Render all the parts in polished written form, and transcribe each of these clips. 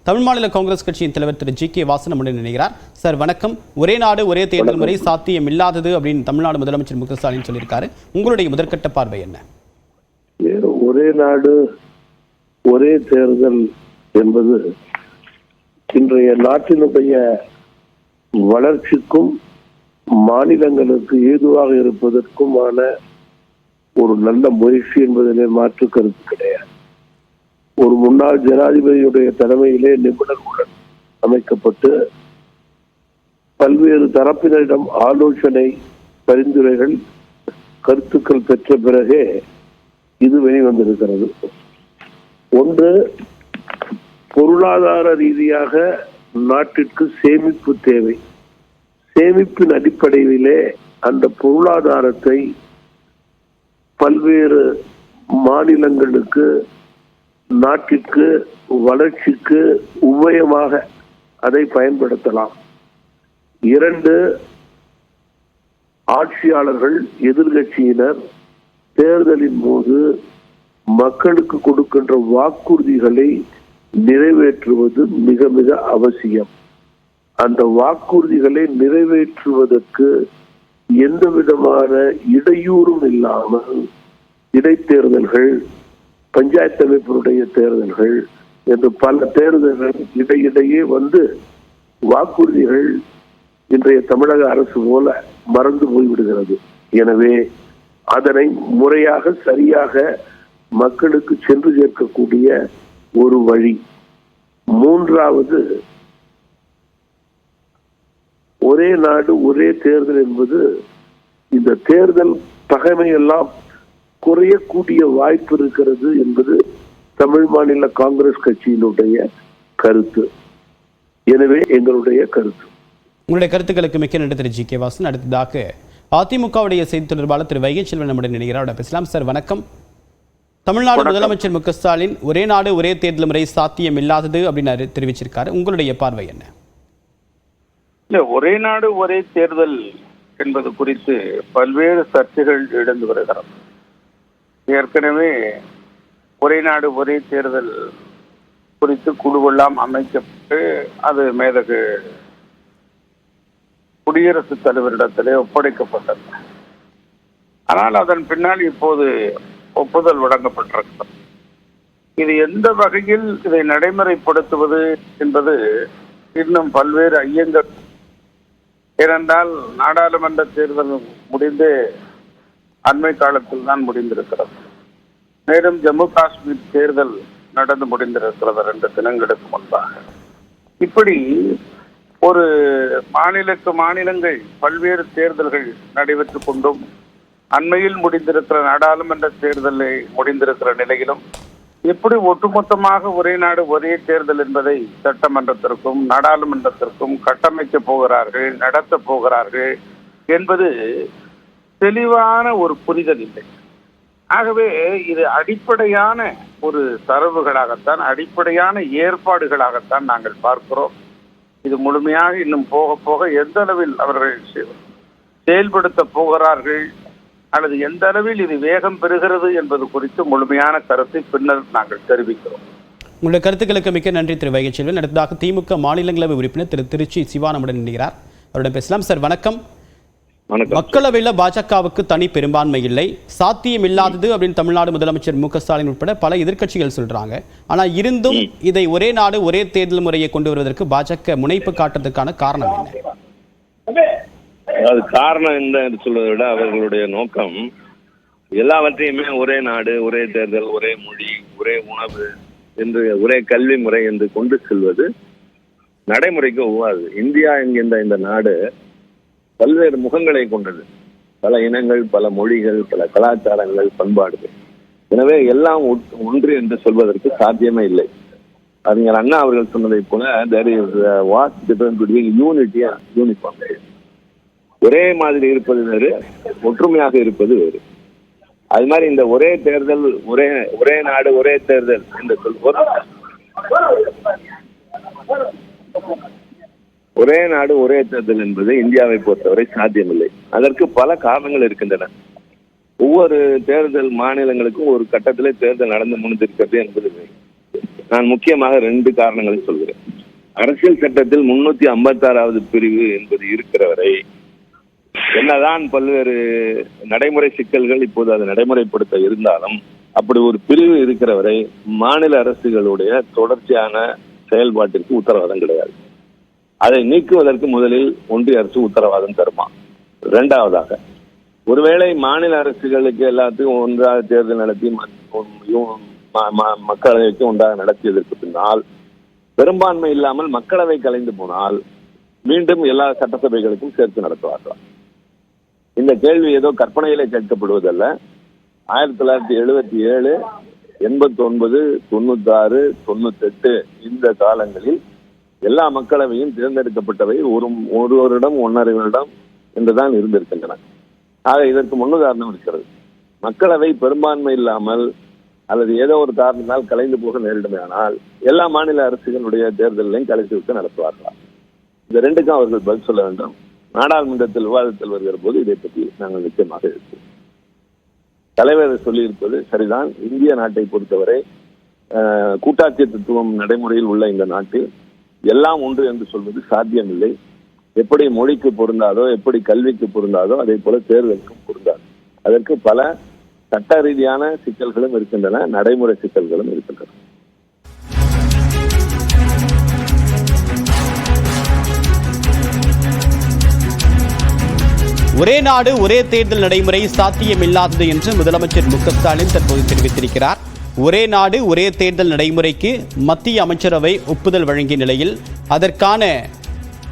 தமிழ் மாநில காங்கிரஸ் கட்சியின் தலைவர் திரு ஜி கே வாசன் நம்முடன் இணைகிறார். சார் வணக்கம். ஒரே நாடு ஒரே தேர்தல் முறை சாத்தியம் இல்லாதது அப்படின்னு தமிழ்நாடு முதலமைச்சர் மு க ஸ்டாலின் சொல்லியிருக்காரு. உங்களுடைய முதற்கட்ட பார்வை என்ன? ஒரே நாடு ஒரே தேர்தல் என்பது இன்றைய நாட்டினுடைய வளர்ச்சிக்கும் மாநிலங்களுக்கு ஏதுவாக இருப்பதற்குமான ஒரு நல்ல முயற்சி என்பதிலே மாற்று கருத்து கிடையாது. ஒரு முன்னாள் ஜனாதிபதியுடைய தலைமையிலே நிபுணர்களுடன் அமைக்கப்பட்டு பல்வேறு தரப்பினரிடம் ஆலோசனை பரிந்துரைகள் கருத்துக்கள் பெற்ற பிறகே இது வெளிவந்திருக்கிறது. ஒன்று, பொருளாதார ரீதியாக நாட்டிற்கு சேமிப்பு தேவை. சேமிப்பின் அடிப்படையிலே அந்த பொருளாதாரத்தை பல்வேறு மாநிலங்களுக்கு நாட்டிற்கு வளர்ச்சிக்கு உபயமாக அதை பயன்படுத்தலாம். இரண்டு, ஆட்சியாளர்கள் எதிர்கட்சியினர் தேர்தலின் போது மக்களுக்கு கொடுக்கின்ற வாக்குறுதிகளை நிறைவேற்றுவது மிக மிக அவசியம். அந்த வாக்குறுதிகளை நிறைவேற்றுவதற்கு எந்த விதமான இடையூறும் இல்லாமல் இடைத்தேர்தல்கள், பஞ்சாயத்து அமைப்பினுடைய தேர்தல்கள் என்று பல தேர்தல்கள் இடையிடையே வந்து வாக்குறுதிகள் இன்றைய தமிழக அரசு போல மறந்து போய்விடுகிறது. எனவே அதனை முறையாக சரியாக மக்களுக்கு சென்று சேர்க்கக்கூடிய ஒரு வழி. மூன்றாவது, ஒரே நாடு ஒரே தேர்தல் என்பது இந்த தேர்தல் பகைமையெல்லாம் குறையக்கூடிய வாய்ப்பு இருக்கிறது என்பது தமிழ் மாநில காங்கிரஸ் கட்சியினுடைய கருத்து. எனவே எங்களுடைய கருத்து. உங்களுடைய கருத்துக்களுக்கு மிக்க நன்றி திரு ஜி கே வாசன். அடுத்ததாக அதிமுகவுடைய செய்தி தொடர்பாளர் திரு வைகை செல்வன் நம்முடன் இணைகிறார். பேசலாம். சார் வணக்கம். தமிழ்நாடு முதலமைச்சர் மு க ஸ்டாலின் ஒரே நாடு ஒரே தேர்தல் முறை சாத்தியம் இல்லாதது அப்படின்னு தெரிவிச்சிருக்காரு. உங்களுடைய பார்வை என்ன? ஒரே நாடு ஒரே தேர்தல் என்பது குறித்து பல்வேறு சர்ச்சைகள் எழுந்து வருகிறது. ஏற்கனவே ஒரே நாடு ஒரே தேர்தல் குறித்து குழுவெல்லாம் அமைக்கப்பட்டு அது மேதகு குடியரசுத் தலைவரிடத்திலே ஒப்படைக்கப்பட்டது. ஆனால் அதன் பின்னால் இப்போது ஒப்புதல் வழங்கப்பட்டிருக்கிறது. இது எந்த வகையில் இதை நடைமுறைப்படுத்துவது என்பது இன்னும் பல்வேறு ஐயங்கள். ஏனென்றால் நாடாளுமன்ற தேர்தல் முடிந்து அண்மை காலத்தில் தான் முடிந்திருக்கிறது. மேலும் ஜம்மு காஷ்மீர் தேர்தல் நடந்து முடிந்திருக்கிறது 2 தினங்களுக்கு முன்பாக. இப்படி ஒரு மாநிலங்கள் பல்வேறு தேர்தல்கள் நடைபெற்றுக் கொண்டும் அண்மையில் முடிந்திருக்கிற நாடாளுமன்ற தேர்தலை முடிந்திருக்கிற நிலையிலும் எப்படி ஒட்டுமொத்தமாக ஒரே நாடு ஒரே தேர்தல் என்பதை சட்டமன்றத்திற்கும் நாடாளுமன்றத்திற்கும் கட்டமைக்க போகிறார்கள், நடத்த போகிறார்கள் என்பது தெளிவான ஒரு புரிதல் இல்லை. ஆகவே இது அடிப்படையான ஒரு தரவுகளாகத்தான், அடிப்படையான ஏற்பாடுகளாகத்தான் நாங்கள் பார்க்கிறோம். இது முழுமையாக இன்னும் போக போக எந்த அளவில் அவர்கள் செயல்படுத்த போகிறார்கள் அல்லது எந்த அளவில் இது வேகம் பெறுகிறது என்பது குறித்து முழுமையான கருத்தை பின்னர் நாங்கள் தெரிவிக்கிறோம். உங்களுடைய கருத்துக்களுக்கு மிக்க நன்றி திரு வைகை செல்வன். அடுத்ததாக திமுக மாநிலங்களவை உறுப்பினர் திரு திருச்சி சிவா நம்முடன் இணைகிறார். அவருடன் பேசலாம். சார் வணக்கம். மக்களவையில் பாஜகவுக்கு தனி பெரும்பான்மை இல்லை, சாத்தியம் இல்லாதது அப்படின்னு தமிழ்நாடு முதலமைச்சர் மு க ஸ்டாலின் உட்பட பல எதிர்க்கட்சிகள் சொல்றாங்க. ஆனா இருந்தும் இதை ஒரே நாடு ஒரே தேர்தல் முறையை கொண்டு வருவதற்கு பாஜக முனைப்பு காட்டுறதுக்கான காரணம் என்ன? அது காரணம் என்ன என்று சொல்வதை விட அவர்களுடைய நோக்கம் எல்லாவற்றையுமே ஒரே நாடு ஒரே தேர்தல், ஒரே மொழி, ஒரே உணவு என்று, ஒரே கல்வி முறை என்று கொண்டு செல்வது நடைமுறைக்கு ஒவ்வாது. இந்தியா என்கின்ற இந்த நாடு பல்வேறு முகங்களை கொண்டது. பல இனங்கள், பல மொழிகள், பல கலாச்சாரங்கள், பண்பாடுகள். எனவே எல்லாம் ஒன்று என்று சொல்வதற்கு சாத்தியமே இல்லை. அறிஞர் அண்ணா அவர்கள் சொன்னதை போல there is a vast difference between unity and uniformity. ஒரே மாதிரி இருப்பது வேறு, ஒற்றுமையாக இருப்பது வேறு. அது மாதிரி இந்த ஒரே தேர்தல், ஒரே நாடு ஒரே தேர்தல் என்று சொல்வது ஒரே நாடு ஒரே தேர்தல் என்பது இந்தியாவை பொறுத்தவரை சாத்தியமில்லை. அதற்கு பல காரணங்கள் இருக்கின்றன. ஒவ்வொரு தேர்தல் மாநிலங்களுக்கும் ஒரு கட்டத்திலே தேர்தல் நடந்து முடிந்திருக்கிறது என்பது நான் முக்கியமாக 2 காரணங்களை சொல்கிறேன். அரசியல் சட்டத்தில் 356வது பிரிவு என்பது இருக்கிற வரை என்னதான் பல்வேறு நடைமுறை சிக்கல்கள் இப்போது அதை நடைமுறைப்படுத்த இருந்தாலும் அப்படி ஒரு பிரிவு இருக்கிற வரை மாநில அரசுகளுடைய தொடர்ச்சியான செயல்பாட்டிற்கு உத்தரவாதம் கிடையாது. அதை நீக்குவதற்கு முதலில் ஒன்றிய அரசு உத்தரவாதம் தருமா? 2வதாக, ஒருவேளை மாநில அரசுகளுக்கு எல்லாத்தையும் ஒன்றாக தேர்தல் நடத்தி மக்களவைக்கு ஒன்றாக நடத்தியதற்கு பின்னால் பெரும்பான்மை இல்லாமல் மக்களவை கலைந்து போனால் மீண்டும் எல்லா சட்டசபைகளுக்கும் சேர்த்து நடத்துவார்களா? இந்த கேள்வி ஏதோ கற்பனையிலே கேட்கப்படுவதல்ல. 1977, 89, 96, 98 இந்த காலங்களில் எல்லா மக்களவையும் தேர்ந்தெடுக்கப்பட்டவை ஒரு வருடம் 1.5 வருடம் என்றுதான் இருந்திருக்கின்றன. ஆக இதற்கு முன்னுதாரணம் இருக்கிறது. மக்களவை பெரும்பான்மை இல்லாமல் அல்லது ஏதோ ஒரு காரணத்தால் கலைந்து போக நேரிடுமையானால் எல்லா மாநில அரசுகளுடைய தேர்தலையும் கலைத்து விட்டு நடத்துவார்களா? இந்த 2க்கும் அவர்கள் பதில் சொல்ல வேண்டும். நாடாளுமன்றத்தில் விவாதத்தில் வருகிற போது இதை பற்றி நாங்கள் நிச்சயமாக இருக்கிறோம். தலைவர் சொல்லியிருப்பது சரிதான். இந்திய நாட்டை பொறுத்தவரை கூட்டாட்சி தத்துவம் நடைமுறையில் உள்ள இந்த நாட்டில் எல்லாம் ஒன்று என்று சொல்வது சாத்தியமில்லை. எப்படி மொழிக்கு பொருந்தாதோ, எப்படி கல்விக்கு பொருந்தாதோ, அதே போல தேர்தலுக்கும் பொருந்தாது. அதற்கு பல சட்ட ரீதியான சிக்கல்களும் இருக்கின்றன, நடைமுறை சிக்கல்களும் இருக்கின்றன. ஒரே நாடு ஒரே தேர்தல் நடைமுறை சாத்தியமில்லாதது என்று முதலமைச்சர் மு.க.ஸ்டாலின் தற்போது தெரிவித்திருக்கிறார். ஒரே நாடு ஒரே தேர்தல் நடைமுறைக்கு மத்திய அமைச்சரவை ஒப்புதல் வழங்கிய நிலையில் அதற்கான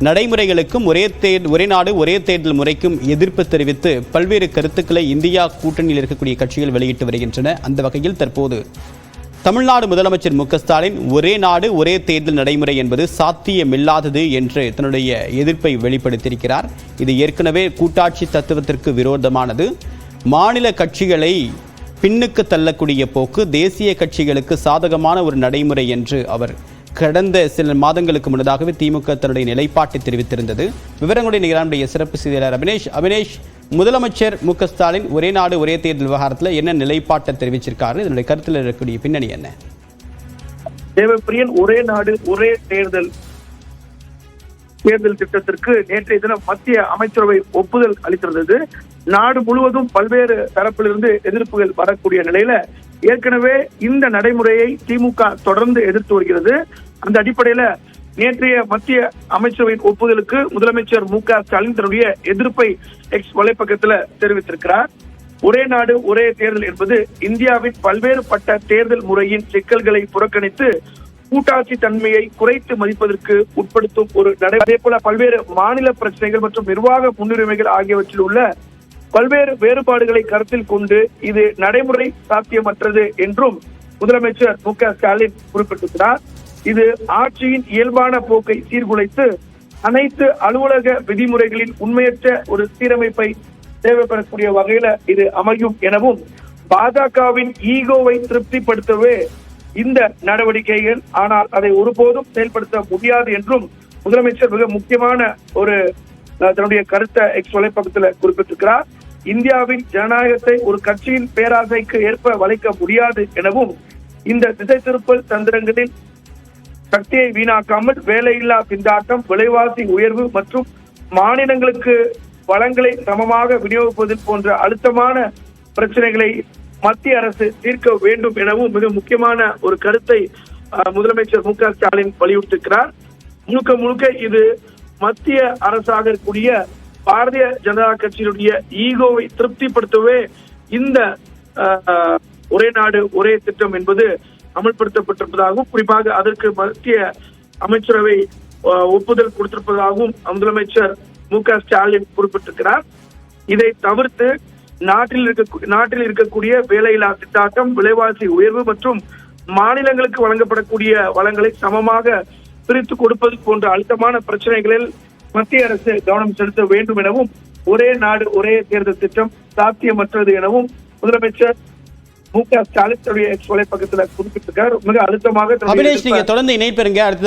நடைமுறைகளுக்கும் ஒரே நாடு ஒரே தேர்தல் முறைக்கும் எதிர்ப்பு தெரிவித்து பல்வேறு கருத்துக்களை இந்தியா கூட்டணியில் இருக்கக்கூடிய கட்சிகள் வெளியிட்டு வருகின்றன. அந்த வகையில் தற்போது தமிழ்நாடு முதலமைச்சர் மு.க.ஸ்டாலின் ஒரே நாடு ஒரே தேர்தல் நடைமுறை என்பது சாத்தியமில்லாதது என்று தன்னுடைய எதிர்ப்பை வெளிப்படுத்தியிருக்கிறார். இது ஏற்கனவே கூட்டாட்சி தத்துவத்திற்கு விரோதமானது, மாநில கட்சிகளை பின்னுக்கு தள்ளக்கூடிய போக்கு, தேசிய கட்சிகளுக்கு சாதகமான ஒரு நடைமுறை என்று அவர் கடந்த சில மாதங்களுக்கு முன்னதாகவே திமுக தன்னுடைய நிலைப்பாட்டை தெரிவித்திருந்தது. விவரங்களுடைய நிகழ்ச்சியுடைய சிறப்பு செய்தியாளர் அபினேஷ், முதலமைச்சர் மு.க.ஸ்டாலின் ஒரே நாடு ஒரே தேர்தல் விவகாரத்தில் என்ன நிலைப்பாட்டை தெரிவிச்சிருக்காரு? இதனுடைய கருத்தில் இருக்கக்கூடிய பின்னணி என்ன? தேவப்பிரியன், ஒரே நாடு ஒரே தேர்தல் திட்டத்திற்கு நேற்றைய தினம் மத்திய அமைச்சரவை ஒப்புதல் அளித்திருந்தது. நாடு முழுவதும் பல்வேறு தரப்பிலிருந்து எதிர்ப்புகள் வரக்கூடிய நிலையில ஏற்கனவே இந்த நடைமுறையை திமுக தொடர்ந்து எதிர்த்து வருகிறது. அந்த அடிப்படையில நேற்றைய மத்திய அமைச்சரவையின் ஒப்புதலுக்கு முதலமைச்சர் மு.க.ஸ்டாலின் தன்னுடைய எதிர்ப்பை எக்ஸ் வலைப்பக்கத்துல தெரிவித்திருக்கிறார். ஒரே நாடு ஒரே தேர்தல் என்பது இந்தியாவின் பல்வேறுபட்ட தேர்தல் முறையின் சிக்கல்களை புறக்கணித்து கூட்டாட்சி தன்மையை குறைத்து மதிப்பதற்கு உட்படுத்தும் ஒரு நடைமுறை. அதே போல பல்வேறு மாநில பிரச்சனைகள் மற்றும் நிர்வாக முன்னுரிமைகள் ஆகியவற்றில் உள்ள பல்வேறு வேறுபாடுகளை கருத்தில் கொண்டு இது நடைமுறை சாத்தியமற்றது என்றும் முதலமைச்சர் மு.க.ஸ்டாலின் குறிப்பிட்டிருக்கிறார். இது ஆட்சியின் இயல்பான போக்கை சீர்குலைத்து அனைத்து அலுவலக விதிமுறைகளின் உண்மையற்ற ஒரு சீரமைப்பை தேவைப்படக்கூடிய வகையில இது அமையும் எனவும், பாஜகவின் ஈகோவை திருப்திப்படுத்தவே இந்த நடவடிக்கைகள், ஆனால் அதை ஒருபோதும் செயல்படுத்த முடியாது என்றும் முதலமைச்சர் மிக முக்கியமான ஒரு தன்னுடைய கருத்தை எக்ஸ் வலைப்பக்கத்தில் குறிப்பிட்டிருக்கிறார். இந்தியாவின் ஜனநாயகத்தை ஒரு கட்சியின் பேராசைக்கு ஏற்ப வளைக்க முடியாது எனவும், இந்த திசை திருப்பல் தந்திரங்களில் சக்தியை வீணாக்காமல் வேலையில்லா திண்டாட்டம், விலைவாசி உயர்வு மற்றும் மாநிலங்களுக்கு வளங்களை சமமாக விநியோகிப்பதில் போன்ற அழுத்தமான பிரச்சனைகளை மத்திய அரசு தீர்க்க வேண்டும் எனவும் மிக முக்கியமான ஒரு கருத்தை முதலமைச்சர் மு.க.ஸ்டாலின் வலியுறுத்திருக்கிறார். முழுக்க இது மத்திய அரசாக இருக்கக்கூடிய பாரதிய ஜனதா கட்சியினுடைய ஈகோவை திருப்திப்படுத்தவே இந்த ஒரே நாடு ஒரே திட்டம் என்பது அமல்படுத்தப்பட்டிருப்பதாகவும், குறிப்பாக அதற்கு மத்திய அமைச்சரவை ஒப்புதல் கொடுத்திருப்பதாகவும் முதலமைச்சர் மு.க.ஸ்டாலின் குறிப்பிட்டிருக்கிறார். இதை தவிர்த்து நாட்டில் இருக்கக்கூடிய வேலையில்லா திண்டாட்டம், விலைவாசி உயர்வு மற்றும் மாநிலங்களுக்கு வழங்கப்படக்கூடிய வளங்களை சமமாக பிரித்து கொடுப்பது போன்ற அழுத்தமான பிரச்சனைகளில் மத்திய அரசு கவனம் செலுத்த வேண்டும் எனவும், ஒரே நாடு ஒரே தேர்தல் திட்டம் சாத்தியமற்றது எனவும் முதலமைச்சர் மு.க.ஸ்டாலின் எக்ஸ் வலைப்பக்கத்தில் குறிப்பிட்டிருக்கார். மிக அழுத்தமாக தொடர்ந்து இணைப்பெறுங்க.